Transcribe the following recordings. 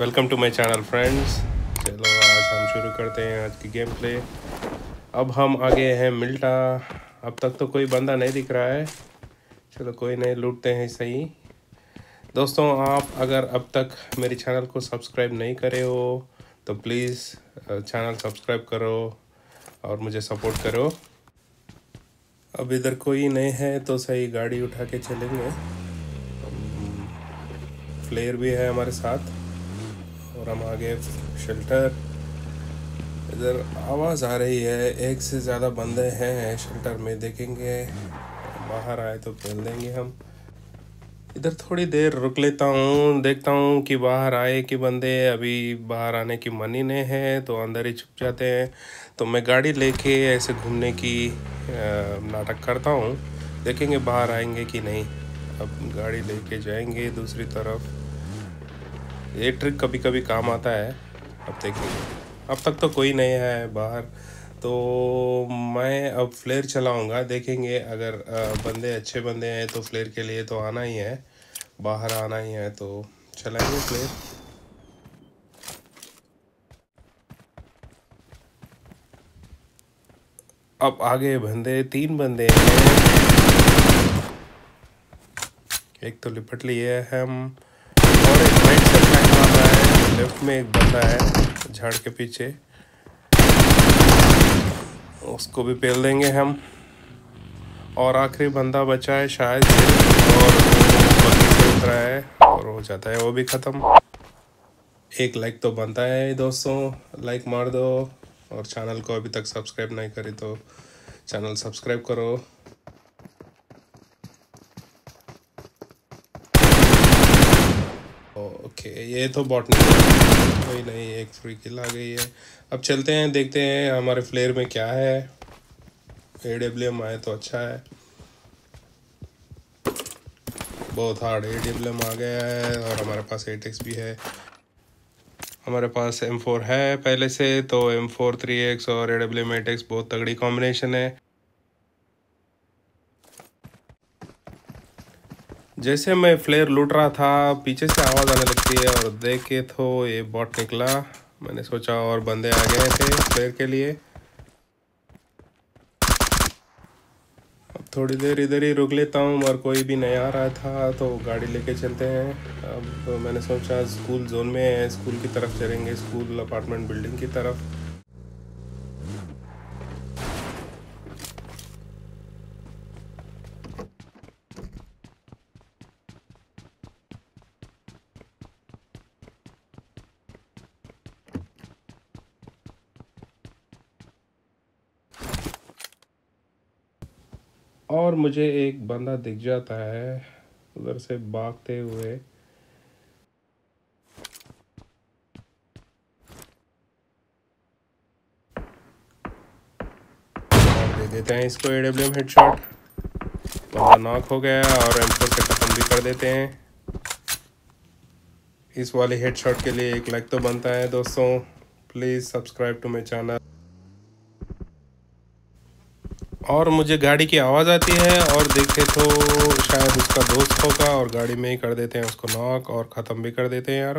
Welcome to my channel friends. चलो आज हम शुरू करते हैं आज की गेम प्ले। अब हम आ गए हैं मिल्टा। अब तक तो कोई बंदा नहीं दिख रहा है। चलो कोई नहीं, लूटते हैं सही। दोस्तों, आप अगर अब तक मेरे चैनल को सब्सक्राइब नहीं करे हो तो प्लीज़ चैनल सब्सक्राइब करो और मुझे सपोर्ट करो। अब इधर कोई नहीं है तो सही, गाड़ी उठा के चलेंगे। फ्लेयर भी है हमारे साथ और हम आगे शेल्टर। इधर आवाज़ आ रही है, एक से ज़्यादा बंदे हैं शेल्टर में, देखेंगे बाहर आए तो खेल देंगे हम। इधर थोड़ी देर रुक लेता हूँ, देखता हूँ कि बाहर आए कि बंदे। अभी बाहर आने की मन ही नहीं है तो अंदर ही छुप जाते हैं। तो मैं गाड़ी लेके ऐसे घूमने की नाटक करता हूँ, देखेंगे बाहर आएंगे कि नहीं। अब गाड़ी लेके जाएंगे दूसरी तरफ। ये ट्रिक कभी कभी काम आता है। अब देखेंगे। अब तक तो कोई नहीं है बाहर, तो मैं अब फ्लेयर चलाऊंगा। देखेंगे अगर बंदे अच्छे बंदे हैं तो फ्लेयर के लिए तो आना ही है, बाहर आना ही है, तो चलाएंगे फ्लेयर। अब आगे बंदे, 3 बंदे हैं। एक तो लिपट लिए हम और एक राइट से अटैक मार रहा है। लेफ्ट में एक बंदा है झाड़ के पीछे, उसको भी पेल देंगे हम। और आखिरी बंदा बचा है शायद से, और बग्गी से उतरा है और हो जाता है वो भी ख़त्म। एक लाइक तो बनता है दोस्तों, लाइक मार दो। और चैनल को अभी तक सब्सक्राइब नहीं करी तो चैनल सब्सक्राइब करो। ओके, ये तो बॉट नहीं, कोई नहीं, एक फ्री किल आ गई है। अब चलते हैं, देखते हैं हमारे फ्लेयर में क्या है। AWM आए तो अच्छा है। बहुत हार्ड AWM आ गया है और हमारे पास 8x भी है। हमारे पास M4 है पहले से, तो M4 3x और AWM 8x बहुत तगड़ी कॉम्बिनेशन है। जैसे मैं फ्लेयर लूट रहा था, पीछे से आवाज़ आने लगती है और देख के तो ये बॉट निकला। मैंने सोचा और बंदे आ गए थे फ्लेयर के लिए। अब थोड़ी देर इधर ही रुक लेता हूँ, और कोई भी नहीं आ रहा था तो गाड़ी लेके चलते हैं। अब तो मैंने सोचा स्कूल जोन में है, स्कूल की तरफ चलेंगे, स्कूल अपार्टमेंट बिल्डिंग की तरफ। और मुझे एक बंदा दिख जाता है उधर से भागते हुए। और दे देते हैं इसको AWM हेडशॉट। बंदा नॉक हो गया और M4 से ख़त्म भी कर देते हैं। इस वाले हेडशॉट के लिए एक लाइक तो बनता है दोस्तों। Please subscribe to my channel. और मुझे गाड़ी की आवाज़ आती है और देखे तो शायद उसका दोस्त होगा, और गाड़ी में ही कर देते हैं उसको नॉक और ख़त्म भी कर देते हैं यार।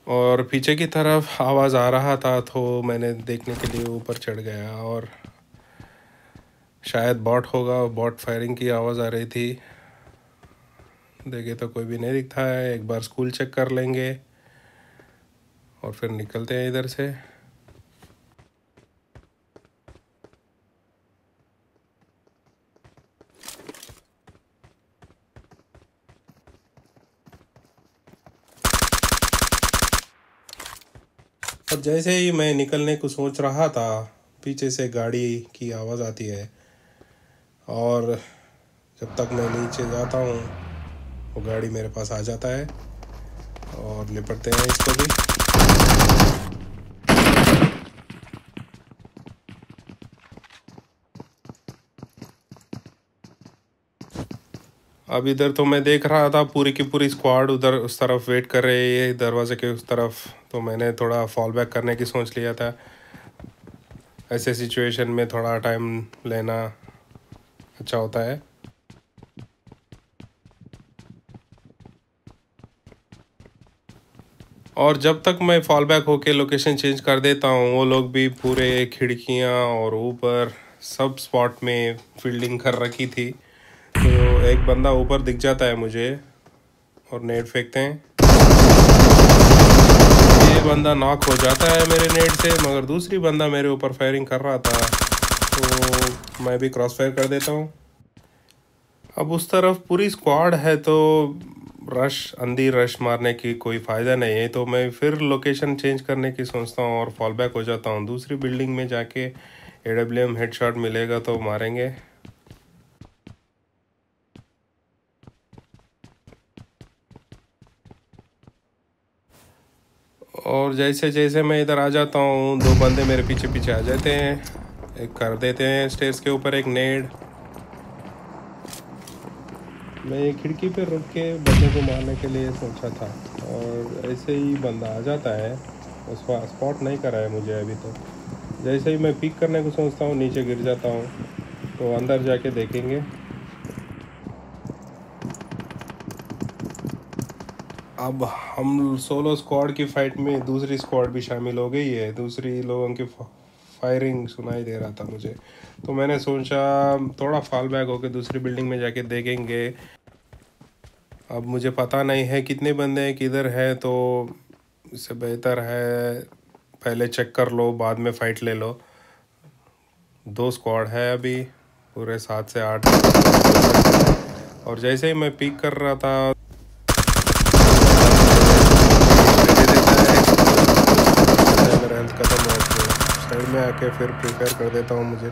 और पीछे की तरफ आवाज़ आ रहा था तो मैंने देखने के लिए ऊपर चढ़ गया, और शायद बॉट होगा, बॉट फायरिंग की आवाज़ आ रही थी। देखे तो कोई भी नहीं दिखता है। एक बार स्कूल चेक कर लेंगे और फिर निकलते हैं इधर से। और जैसे ही मैं निकलने को सोच रहा था, पीछे से गाड़ी की आवाज़ आती है, और जब तक मैं नीचे जाता हूँ वो गाड़ी मेरे पास आ जाता है और निपटते हैं इसको भी। अब इधर तो मैं देख रहा था पूरी की पूरी स्क्वाड उधर उस तरफ वेट कर रही है, दरवाजे के उस तरफ। तो मैंने थोड़ा फॉल बैक करने की सोच लिया था। ऐसे सिचुएशन में थोड़ा टाइम लेना अच्छा होता है। और जब तक मैं फॉल बैक होके लोकेशन चेंज कर देता हूँ, वो लोग भी पूरे खिड़कियाँ और ऊपर सब स्पॉट में फील्डिंग कर रखी थी। तो एक बंदा ऊपर दिख जाता है मुझे और नेट फेंकते हैं। ये बंदा नॉक हो जाता है मेरे नेट से, मगर दूसरी बंदा मेरे ऊपर फायरिंग कर रहा था, तो मैं भी क्रॉस फायर कर देता हूँ। अब उस तरफ पूरी स्क्वाड है, तो अंधी रश मारने की कोई फ़ायदा नहीं है, तो मैं फिर लोकेशन चेंज करने की सोचता हूँ और फॉल बैक हो जाता हूँ। दूसरी बिल्डिंग में जाके AWM हेडशॉट मिलेगा तो मारेंगे। और जैसे जैसे मैं इधर आ जाता हूँ, दो बंदे मेरे पीछे पीछे आ जाते हैं। एक कर देते हैं स्टेयर्स के ऊपर एक नेड। मैं एक खिड़की पे रुक के बंदे को मारने के लिए सोचा था, और ऐसे ही बंदा आ जाता है। उसका स्पॉट नहीं करा है मुझे अभी तो। जैसे ही मैं पिक करने को सोचता हूँ, नीचे गिर जाता हूँ। तो अंदर जाके देखेंगे। अब हम सोलो स्क्वाड की फाइट में दूसरी स्क्वाड भी शामिल हो गई है। दूसरी लोगों की फायरिंग सुनाई दे रहा था मुझे, तो मैंने सोचा थोड़ा फॉल बैक होकर दूसरी बिल्डिंग में जाके देखेंगे। अब मुझे पता नहीं है कितने बंदे हैं, किधर है, तो इससे बेहतर है पहले चेक कर लो, बाद में फ़ाइट ले लो। दो स्क्वाड है अभी, पूरे 7 से 8। और जैसे ही मैं पिक कर रहा था, मेरा हेल्थ खत्म हो गया। साइड में आके फिर प्रिपेयर कर देता हूँ। मुझे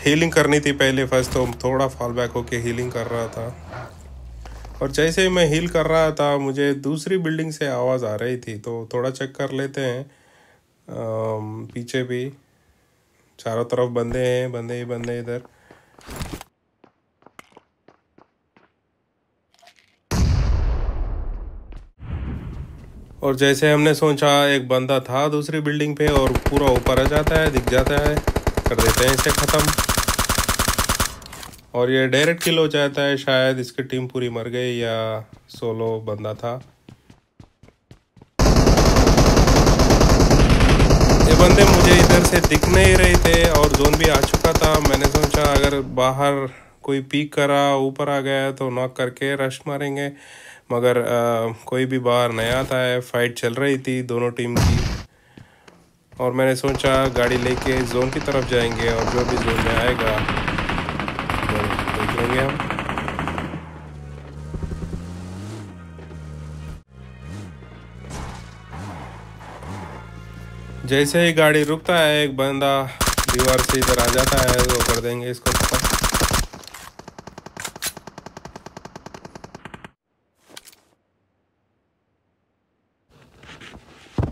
हीलिंग करनी थी पहले फर्स्ट, तो थोड़ा फॉल बैक होके हीलिंग कर रहा था। और जैसे ही मैं हील कर रहा था, मुझे दूसरी बिल्डिंग से आवाज़ आ रही थी, तो थोड़ा चेक कर लेते हैं। पीछे भी चारों तरफ बंदे हैं, बंदे ही बंदे इधर। और जैसे हमने सोचा, एक बंदा था दूसरी बिल्डिंग पे और पूरा ऊपर आ जाता है, दिख जाता है। कर देते हैं इसे ख़त्म, और ये डायरेक्ट किल हो जाता है। शायद इसकी टीम पूरी मर गई या सोलो बंदा था। ये बंदे मुझे इधर से दिख नहीं रहे थे और जोन भी आ चुका था। मैंने सोचा अगर बाहर कोई पीक करा, ऊपर आ गया तो नॉक करके रश मारेंगे, मगर कोई भी बाहर नहीं आता है। फाइट चल रही थी दोनों टीम की, और मैंने सोचा गाड़ी लेके जोन की तरफ जाएंगे, और जो भी जोन में आएगा वो देख लेंगे हम। जैसे ही गाड़ी रुकता है, एक बंदा दीवार से इधर आ जाता है, तो कर देंगे इसको खत्म।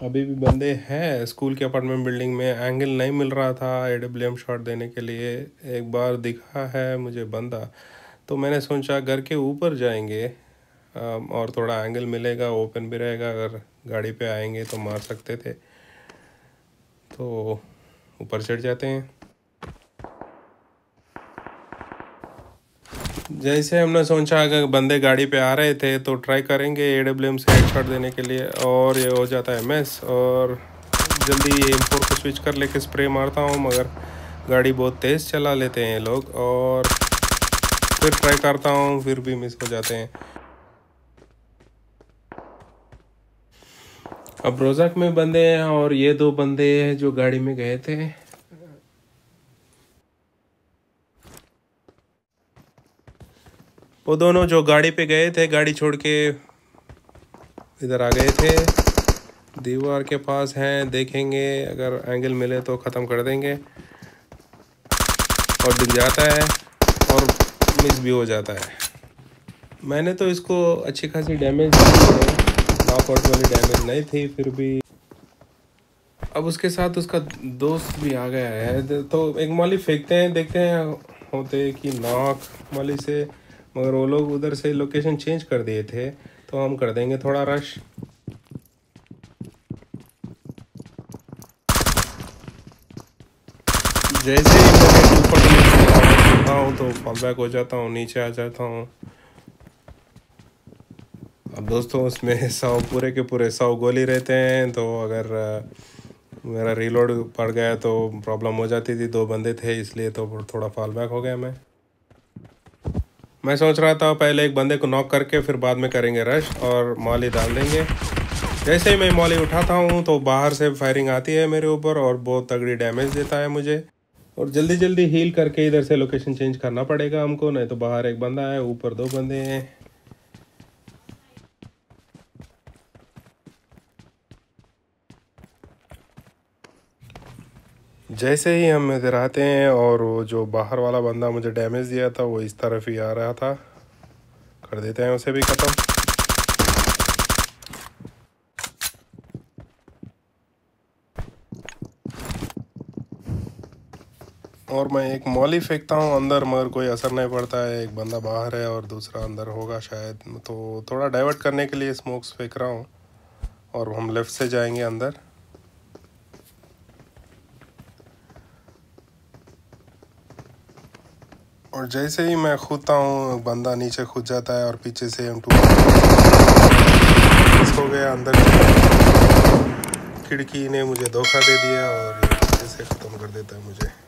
अभी भी बंदे हैं स्कूल के अपार्टमेंट बिल्डिंग में। एंगल नहीं मिल रहा था AWM शॉट देने के लिए। एक बार दिखा है मुझे बंदा, तो मैंने सोचा घर के ऊपर जाएंगे और थोड़ा एंगल मिलेगा, ओपन भी रहेगा। अगर गाड़ी पे आएंगे तो मार सकते थे, तो ऊपर चढ़ जाते हैं। जैसे हमने सोचा अगर बंदे गाड़ी पे आ रहे थे तो ट्राई करेंगे AWM से हेडशॉट देने के लिए, और ये हो जाता है मिस। और जल्दी M4 को स्विच कर लेके स्प्रे मारता हूँ, मगर गाड़ी बहुत तेज़ चला लेते हैं लोग। और फिर ट्राई करता हूँ, फिर भी मिस हो जाते हैं। अब रोज़ाक में बंदे हैं, और ये दो बंदे हैं जो गाड़ी में गए थे। वो दोनों जो गाड़ी पे गए थे, गाड़ी छोड़ के इधर आ गए थे, दीवार के पास हैं। देखेंगे अगर एंगल मिले तो ख़त्म कर देंगे। और दिख जाता है और मिस भी हो जाता है। मैंने तो इसको अच्छी खासी डैमेज दी है, नॉकआउट वाली डैमेज नहीं थी फिर भी। अब उसके साथ उसका दोस्त भी आ गया है, तो एक मॉली फेंकते हैं, देखते हैं होते कि नॉक मॉली से। मगर वो लोग उधर से लोकेशन चेंज कर दिए थे, तो हम कर देंगे थोड़ा रश। जैसे ही मैंने ऊपर होता हूँ तो फॉल बैक हो जाता हूँ, नीचे आ जाता हूँ। अब दोस्तों उसमें 100 पूरे के पूरे 100 गोली रहते हैं, तो अगर मेरा रीलोड पड़ गया तो प्रॉब्लम हो जाती थी। 2 बंदे थे इसलिए तो थोड़ा फॉल बैक हो गया। मैं सोच रहा था पहले एक बंदे को नॉक करके फिर बाद में करेंगे रश और मॉली डाल देंगे। जैसे ही मैं मॉली उठाता हूँ तो बाहर से फायरिंग आती है मेरे ऊपर और बहुत तगड़ी डैमेज देता है मुझे, और जल्दी जल्दी हील करके इधर से लोकेशन चेंज करना पड़ेगा हमको, नहीं तो बाहर एक बंदा है, ऊपर 2 बंदे हैं। जैसे ही हम इधर आते हैं और वो जो बाहर वाला बंदा मुझे डैमेज दिया था वो इस तरफ ही आ रहा था, कर देते हैं उसे भी ख़त्म। और मैं एक मॉली फेंकता हूँ अंदर, मगर कोई असर नहीं पड़ता है। एक बंदा बाहर है और दूसरा अंदर होगा शायद, तो थोड़ा डाइवर्ट करने के लिए स्मोक्स फेंक रहा हूँ और हम लेफ़्ट से जाएंगे अंदर। और जैसे ही मैं कूदता हूँ बंदा नीचे कूद जाता है और पीछे से M2 हो गया अंदर। खिड़की ने मुझे धोखा दे दिया और ये पीछे से ख़त्म कर देता है मुझे।